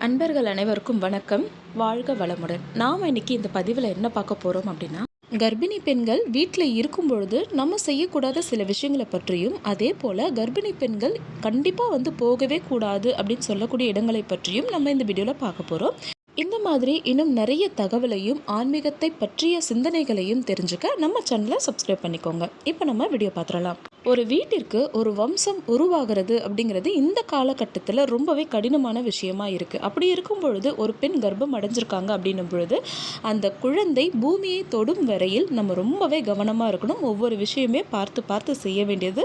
அன்பர்கள் அனைவருக்கும் வணக்கம். வாழ்க வளமுடன். நாம் இன்னைக்கு இந்த பதிவில் என்ன பார்க்க போகிறோம் அப்படின்னா, கர்ப்பிணி பெண்கள் வீட்டில் இருக்கும் பொழுது நம்ம செய்யக்கூடாத சில விஷயங்களை பற்றியும், அதே போல் கர்ப்பிணி பெண்கள் கண்டிப்பாக போகவே கூடாது அப்படின்னு சொல்லக்கூடிய இடங்களை பற்றியும் நம்ம இந்த வீடியோவில் பார்க்க போகிறோம். இந்த மாதிரி இன்னும் நிறைய தகவலையும் ஆன்மீகத்தை பற்றிய சிந்தனைகளையும் தெரிஞ்சுக்க நம்ம சேனலை சப்ஸ்கிரைப் பண்ணிக்கோங்க. இப்போ நம்ம வீடியோ பார்த்துடலாம். ஒரு வீட்டிற்கு ஒரு வம்சம் உருவாகிறது அப்படிங்கிறது இந்த காலகட்டத்தில் ரொம்பவே கடினமான விஷயமா இருக்குது. அப்படி இருக்கும் பொழுது ஒரு பெண் கர்ப்பம் அடைஞ்சிருக்காங்க அப்படின்னும் பொழுது அந்த குழந்தை பூமியை தொடும் வரையில் நம்ம ரொம்பவே கவனமாக இருக்கணும். ஒவ்வொரு விஷயமே பார்த்து பார்த்து செய்ய வேண்டியது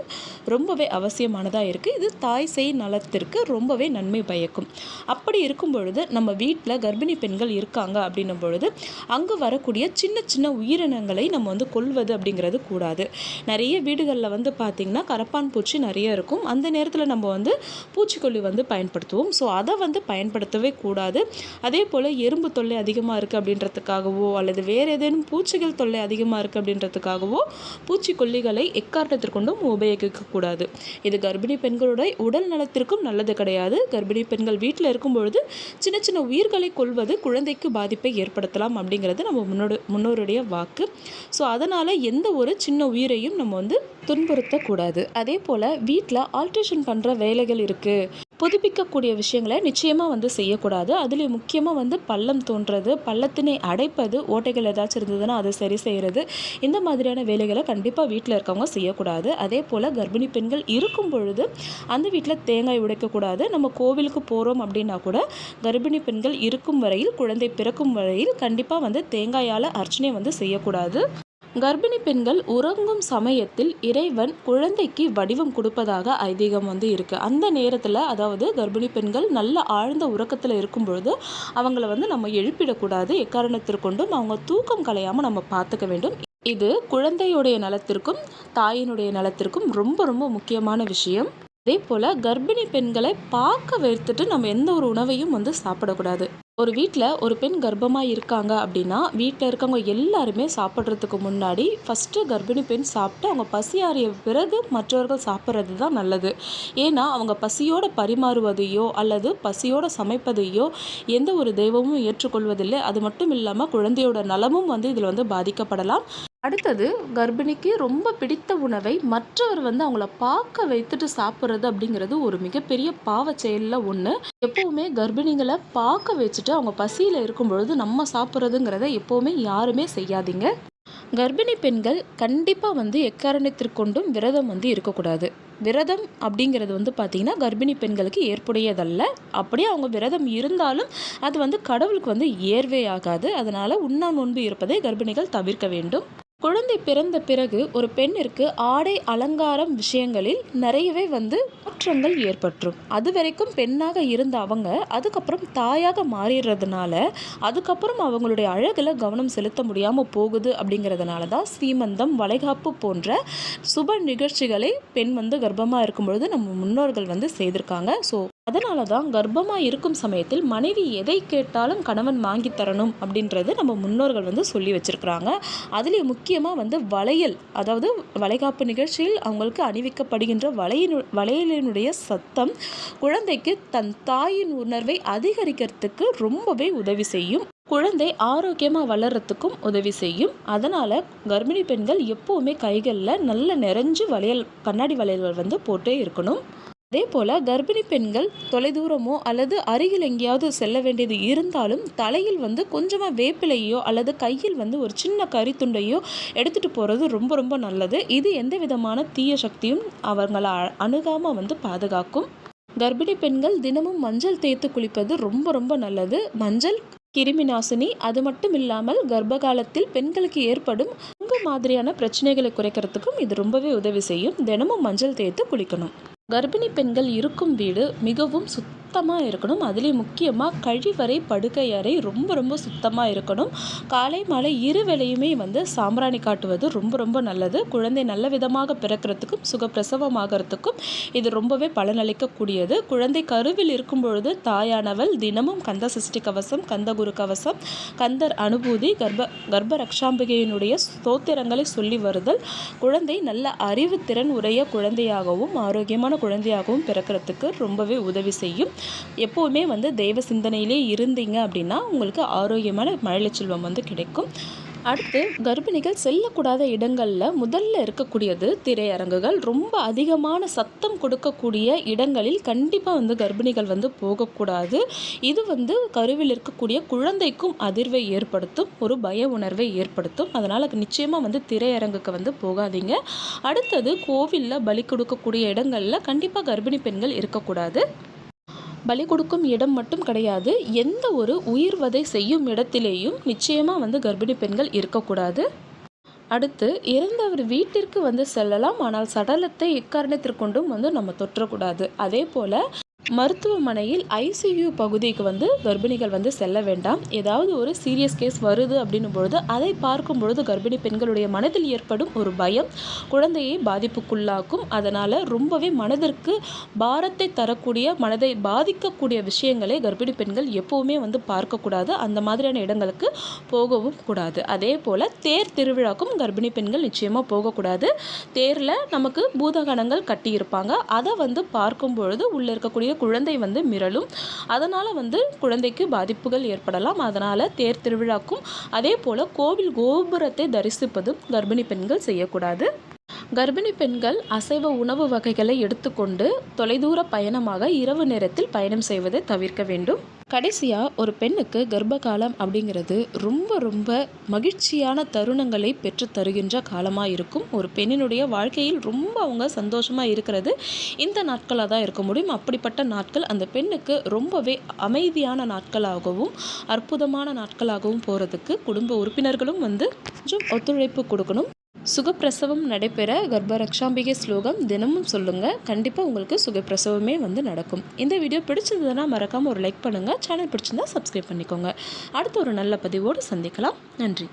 ரொம்பவே அவசியமானதாக இருக்குது. இது தாய் சேய் நலத்திற்கு ரொம்பவே நன்மை பயக்கும். அப்படி இருக்கும் பொழுது நம்ம வீட்டில் கர்ப்பிணி பெண்கள் இருக்காங்க அப்படின்னும் பொழுது அங்கு வரக்கூடிய சின்ன சின்ன உயிரினங்களை நம்ம கொல்வது அப்படிங்கிறது கூடாது. நிறைய வீடுகளில் பார்த்திங்கன்னா கரப்பான் பூச்சி நிறைய இருக்கும். அந்த நேரத்தில் நம்ம பூச்சிக்கொல்லி பயன்படுத்துவோம். ஸோ அதை பயன்படுத்தவே கூடாது. அதே போல் எறும்பு தொல்லை அதிகமாக இருக்குது அப்படின்றதுக்காகவோ அல்லது வேறு ஏதேனும் பூச்சிகள் தொல்லை அதிகமாக இருக்குது அப்படின்றதுக்காகவோ பூச்சிக்கொல்லிகளை எக்காரணத்திற்கொண்டும் உபயோகிக்கக்கூடாது. இது கர்ப்பிணி பெண்களுடைய உடல் நலத்திற்கும் நல்லது கிடையாது. கர்ப்பிணி பெண்கள் வீட்டில் இருக்கும் பொழுது சின்ன சின்ன உயிர்களை கொல்வது குழந்தைக்கு பாதிப்பை ஏற்படுத்தலாம் அப்படிங்கிறது நம்ம முன்னோருடைய வாக்கு. ஸோ அதனால் எந்த ஒரு சின்ன உயிரையும் நம்ம துன்புறுத்தக்கூடாது. அதே போல் வீட்டில் ஆல்ட்ரேஷன் பண்ணுற வேலைகள் இருக்குது. புதுப்பிக்கக்கூடிய விஷயங்களை நிச்சயமாக செய்யக்கூடாது. அதுலேயும் முக்கியமாக பள்ளம் தோன்றது, பள்ளத்தினை அடைப்பது, ஓட்டைகள் ஏதாச்சும் இருந்ததுன்னா அதை சரி செய்கிறது, இந்த மாதிரியான வேலைகளை கண்டிப்பாக வீட்டில் இருக்கவங்க செய்யக்கூடாது. அதே போல் கர்ப்பிணி பெண்கள் இருக்கும் பொழுது அந்த வீட்டில் தேங்காய் உடைக்கக்கூடாது. நம்ம கோவிலுக்கு போகிறோம் அப்படின்னா கூட கர்ப்பிணி பெண்கள் இருக்கும் வரையில், குழந்தை பிறக்கும் வரையில் கண்டிப்பாக தேங்காயால் அர்ச்சனை செய்யக்கூடாது. கர்ப்பிணி பெண்கள் உறங்கும் சமயத்தில் இறைவன் குழந்தைக்கு வடிவம் கொடுப்பதாக ஐதீகம் இருக்குது. அந்த நேரத்தில், அதாவது கர்ப்பிணி பெண்கள் நல்ல ஆழ்ந்த உறக்கத்தில் இருக்கும் பொழுது அவங்கள நம்ம எழுப்பிடக்கூடாது. எக்காரணத்திற்கொண்டும் அவங்க தூக்கம் கலையாமல் நம்ம பார்த்துக்க வேண்டும். இது குழந்தையுடைய நலத்திற்கும் தாயினுடைய நலத்திற்கும் ரொம்ப ரொம்ப முக்கியமான விஷயம். அதே போல் கர்ப்பிணி பெண்களை பார்க்க வைத்துட்டு நம்ம எந்த ஒரு உணவையும் சாப்பிடக்கூடாது. ஒரு வீட்டில் ஒரு பெண் கர்ப்பமாக இருக்காங்க அப்படின்னா வீட்டில் இருக்கவங்க எல்லாருமே சாப்பிட்றதுக்கு முன்னாடி ஃபஸ்ட்டு கர்ப்பிணி பெண் சாப்பிட்டு அவங்க பசி ஆறிய பிறகு மற்றவர்கள் சாப்பிட்றது தான் நல்லது. ஏன்னா அவங்க பசியோடு பரிமாறுவதையோ அல்லது பசியோடு சமைப்பதையோ எந்த ஒரு தெய்வமும் ஏற்றுக்கொள்வதில்லை. அது மட்டும் இல்லாமல் குழந்தையோட நலமும் இதில் பாதிக்கப்படலாம். அடுத்தது, கர்ப்பிணிக்கு ரொம்ப பிடித்த உணவை மற்றவர் அவங்கள பார்க்க வைத்துட்டு சாப்பிட்றது அப்படிங்கிறது ஒரு மிகப்பெரிய பாவ செயலில் ஒன்று. எப்போவுமே கர்ப்பிணிகளை பார்க்க வச்சுட்டு அவங்க பசியில் இருக்கும் பொழுது நம்ம சாப்பிட்றதுங்கிறத எப்போவுமே யாருமே செய்யாதீங்க. கர்ப்பிணி பெண்கள் கண்டிப்பாக எக்காரணத்திற்கொண்டும் விரதம் இருக்கக்கூடாது. விரதம் அப்படிங்கிறது பார்த்திங்கன்னா கர்ப்பிணி பெண்களுக்கு ஏற்புடையதல்ல. அப்படியே அவங்க விரதம் இருந்தாலும் அது கடவுளுக்கு ஏர்வே ஆகாது. அதனால் உண்ணா நோன்பு இருப்பதை கர்ப்பிணிகள் தவிர்க்க வேண்டும். குழந்தை பிறந்த பிறகு ஒரு பெண்ணிற்கு ஆடை அலங்காரம் விஷயங்களில் நிறையவே மாற்றங்கள் ஏற்பட்டுரும். அது வரைக்கும் பெண்ணாக இருந்த அவங்க அதுக்கப்புறம் தாயாக மாறிடுறதுனால அதுக்கப்புறம் அவங்களுடைய அழகில் கவனம் செலுத்த முடியாமல் போகுது. அப்படிங்கிறதுனால தான் சீமந்தம், வளைகாப்பு போன்ற சுப நிகழ்ச்சிகளை பெண் கர்ப்பமாக இருக்கும் பொழுது நம்ம முன்னோர்கள் செய்திருக்காங்க. ஸோ அதனால தான் கர்ப்பமாக இருக்கும் சமயத்தில் மனைவி எதை கேட்டாலும் கணவன் வாங்கி தரணும் அப்படின்றது நம்ம முன்னோர்கள் சொல்லி வச்சுருக்குறாங்க. அதுலேயும் முக்கியமாக வளையல், அதாவது வளைகாப்பு நிகழ்ச்சியில் அவங்களுக்கு அணிவிக்கப்படுகின்ற வளையலினுடைய சத்தம் குழந்தைக்கு தன் தாயின் உணர்வை அதிகரிக்கிறதுக்கு ரொம்பவே உதவி செய்யும். குழந்தை ஆரோக்கியமாக வளர்கிறதுக்கும் உதவி செய்யும். அதனால் கர்ப்பிணி பெண்கள் எப்போவுமே கைகளில் நல்ல நிறைஞ்சு கண்ணாடி வளையல்கள் போட்டே இருக்கணும். அதே போல் கர்ப்பிணி பெண்கள் தொலைதூரமோ அல்லது அருகில் எங்கேயாவது செல்ல வேண்டியது இருந்தாலும் தலையில் கொஞ்சமாக வேப்பிலையோ அல்லது கையில் ஒரு சின்ன கரித்துண்டையோ எடுத்துகிட்டு போகிறது ரொம்ப ரொம்ப நல்லது. இது எந்த விதமான தீய சக்தியும் அவங்களை அணுகாமல் பாதுகாக்கும். கர்ப்பிணி பெண்கள் தினமும் மஞ்சள் தேய்த்து குளிப்பது ரொம்ப ரொம்ப நல்லது. மஞ்சள் கிருமி நாசினி. அது மட்டும் இல்லாமல் கர்ப்ப காலத்தில் பெண்களுக்கு ஏற்படும் மாதிரியான பிரச்சனைகளை குறைக்கிறதுக்கும் இது ரொம்பவே உதவி செய்யும். தினமும் மஞ்சள் தேய்த்து குளிக்கணும். கர்ப்பிணி பெண்கள் இருக்கும் வீடு மிகவும் சுத்தமாக இருக்கணும். அதுலேயும் முக்கியமாக கழிவறை, படுக்கை அறை ரொம்ப ரொம்ப சுத்தமாக இருக்கணும். காலை மாலை இருவேளையுமே சாம்பிராணி காட்டுவது ரொம்ப ரொம்ப நல்லது. குழந்தை நல்ல விதமாக பிறக்கிறதுக்கும் சுகப்பிரசவமாகறதுக்கும் இது ரொம்பவே பலனளிக்கக்கூடியது. குழந்தை கருவில் இருக்கும் பொழுது தாயானவள் தினமும் கந்த சஷ்டி கவசம், கந்தகுரு கவசம், கந்தர் அனுபூதி, கர்ப்ப ரக்ஷாம்பிகையினுடைய ஸ்தோத்திரங்களை சொல்லி வருதல் குழந்தை நல்ல அறிவு திறன் உடைய குழந்தையாகவும் ஆரோக்கியமான குழந்தையாகவும் பிறக்கிறதுக்கு ரொம்பவே உதவி செய்யும். எப்போவுமே வந்து தெய்வ சிந்தனையிலே இருந்தீங்க அப்படின்னா உங்களுக்கு ஆரோக்கியமான மழலை செல்வம் வந்து கிடைக்கும். அடுத்து கர்ப்பிணிகள் செல்லக்கூடாத இடங்களில் முதல்ல இருக்கக்கூடியது திரையரங்குகள். ரொம்ப அதிகமான சத்தம் கொடுக்கக்கூடிய இடங்களில் கண்டிப்பாக வந்து கர்ப்பிணிகள் வந்து போகக்கூடாது. இது வந்து கருவில் இருக்கக்கூடிய குழந்தைக்கும் அதிர்வை ஏற்படுத்தும், ஒரு பய உணர்வை ஏற்படுத்தும். அதனால் நிச்சயமாக வந்து திரையரங்குக்கு வந்து போகாதீங்க. அடுத்தது கோவிலில் பலி கொடுக்கக்கூடிய இடங்களில் கண்டிப்பாக கர்ப்பிணி பெண்கள் இருக்கக்கூடாது. பலி கொடுக்கும் இடம் மட்டும் கிடையாது, எந்த ஒரு உயிர்வதை செய்யும் இடத்திலேயும் நிச்சயமாக வந்து கர்ப்பிணி பெண்கள் இருக்கக்கூடாது. அடுத்து இறந்தவர் வீட்டிற்கு வந்து செல்லலாம், ஆனால் சடலத்தை எக்காரணத்திற்கொண்டும் வந்து நம்ம தொற்றக்கூடாது. அதே போல் மருத்துவமனையில் ஐசியூ பகுதிக்கு வந்து கர்ப்பிணிகள் வந்து செல்ல வேண்டாம். ஏதாவது ஒரு சீரியஸ் கேஸ் வருது அப்படின்னும் பொழுது அதை பார்க்கும் பொழுது கர்ப்பிணி பெண்களுடைய மனதில் ஏற்படும் ஒரு பயம் குழந்தையை பாதிப்புக்குள்ளாக்கும். அதனால் ரொம்பவே மனதிற்கு பாரத்தை தரக்கூடிய, மனதை பாதிக்கக்கூடிய விஷயங்களை கர்ப்பிணி பெண்கள் எப்போவுமே வந்து பார்க்கக்கூடாது. அந்த மாதிரியான இடங்களுக்கு போகவும் கூடாது. அதே போல் தேர் திருவிழாக்கும் கர்ப்பிணி பெண்கள் நிச்சயமாக போகக்கூடாது. தேரில் நமக்கு பூதகணங்கள் கட்டியிருப்பாங்க, அதை வந்து பார்க்கும் பொழுது உள்ளே இருக்கக்கூடிய குழந்தை வந்து மிரளும். அதனால் வந்து குழந்தைக்கு பாதிப்புகள் ஏற்படலாம். அதனால் தேர் திருவிழாக்கும் அதே போல் கோவில் கோபுரத்தை தரிசிப்பதும் கர்ப்பிணி பெண்கள் செய்யக்கூடாது. கர்ப்பிணி பெண்கள் அசைவ உணவு வகைகளை எடுத்துக்கொண்டு தொலைதூர பயணமாக இரவு நேரத்தில் பயணம் செய்வதை தவிர்க்க வேண்டும். கடைசியாக ஒரு பெண்ணுக்கு கர்ப்பகாலம் அப்படிங்கிறது ரொம்ப ரொம்ப மகிழ்ச்சியான தருணங்களை பெற்று தருகின்ற காலமாக இருக்கும். ஒரு பெண்ணினுடைய வாழ்க்கையில் ரொம்ப அவங்க சந்தோஷமாக இருக்கிறது இந்த நாட்களாக தான் இருக்க முடியும். அப்படிப்பட்ட நாட்கள் அந்த பெண்ணுக்கு ரொம்பவே அமைதியான நாட்களாகவும் அற்புதமான நாட்களாகவும் போகிறதுக்கு குடும்ப உறுப்பினர்களும் வந்து கொஞ்சம் ஒத்துழைப்பு கொடுக்கணும். சுகப்பிரசவம் நடைபெற கர்ப்பரக்ஷாம்பிகை ஸ்லோகம் தினமும் சொல்லுங்கள். கண்டிப்பாக உங்களுக்கு சுகப்பிரசவமே வந்து நடக்கும். இந்த வீடியோ பிடிச்சிருந்ததுன்னா மறக்காமல் ஒரு லைக் பண்ணுங்கள். சேனல் பிடிச்சிருந்தா சப்ஸ்கிரைப் பண்ணிக்கோங்க. அடுத்த ஒரு நல்ல பதிவோடு சந்திக்கலாம். நன்றி.